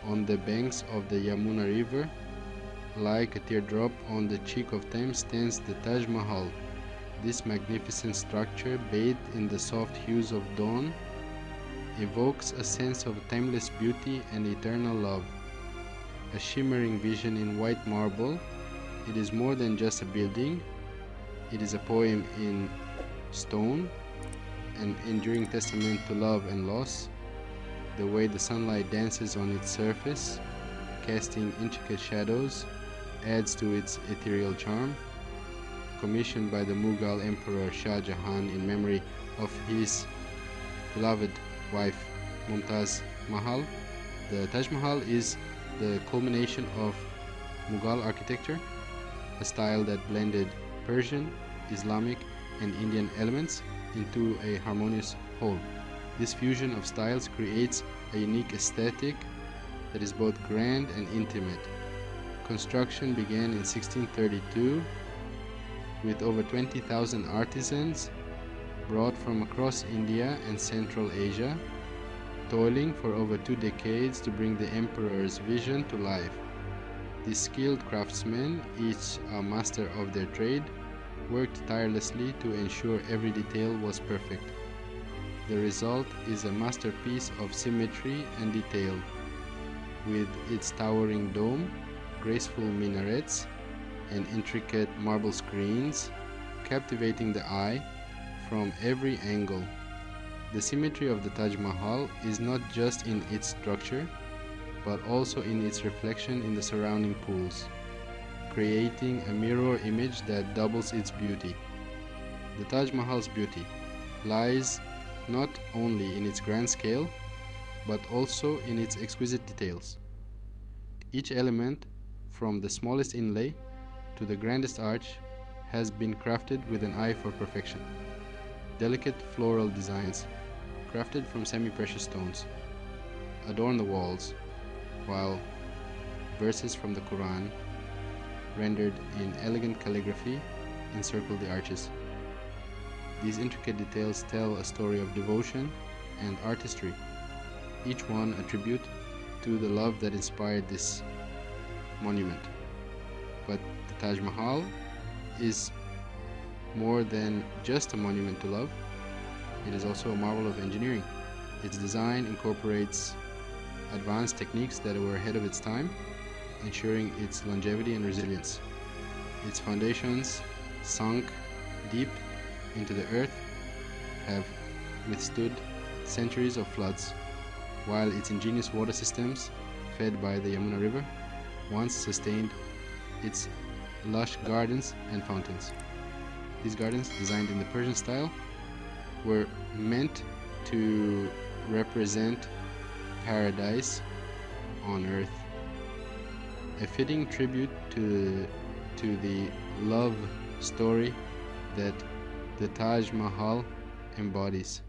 on the banks of the Yamuna River. Like a teardrop on the cheek of Thames stands the Taj Mahal. This magnificent structure, bathed in the soft hues of dawn, evokes a sense of timeless beauty and eternal love. A shimmering vision in white marble, it is more than just a building. It is a poem in stone, an enduring testament to love and loss. The way the sunlight dances on its surface, casting intricate shadows, adds to its ethereal charm. Commissioned by the Mughal Emperor Shah Jahan in memory of his beloved wife Mumtaz Mahal, the Taj Mahal is the culmination of Mughal architecture, a style that blended Persian, Islamic, and Indian elements into a harmonious whole. This fusion of styles creates a unique aesthetic that is both grand and intimate. Construction began in 1632 with over 20,000 artisans brought from across India and Central Asia, toiling for over 2 decades to bring the emperor's vision to life. These skilled craftsmen, each a master of their trade, worked tirelessly to ensure every detail was perfect. The result is a masterpiece of symmetry and detail, with its towering dome, graceful minarets, and intricate marble screens, captivating the eye from every angle. The symmetry of the Taj Mahal is not just in its structure, but also in its reflection in the surrounding pools, creating a mirror image that doubles its beauty. The Taj Mahal's beauty lies not only in its grand scale, but also in its exquisite details. Each element, from the smallest inlay to the grandest arch, has been crafted with an eye for perfection. Delicate floral designs, crafted from semi-precious stones, adorn the walls, while verses from the Quran, rendered in elegant calligraphy, encircle the arches. These intricate details tell a story of devotion and artistry, each one a tribute to the love that inspired this monument. But the Taj Mahal is more than just a monument to love. It is also a marvel of engineering. Its design incorporates advanced techniques that were ahead of its time, ensuring its longevity and resilience. Its foundations, sunk deep into the earth, have withstood centuries of floods, while its ingenious water systems, fed by the Yamuna River, once sustained its lush gardens and fountains. These gardens, designed in the Persian style, were meant to represent paradise on earth, a fitting tribute to the love story that the Taj Mahal embodies.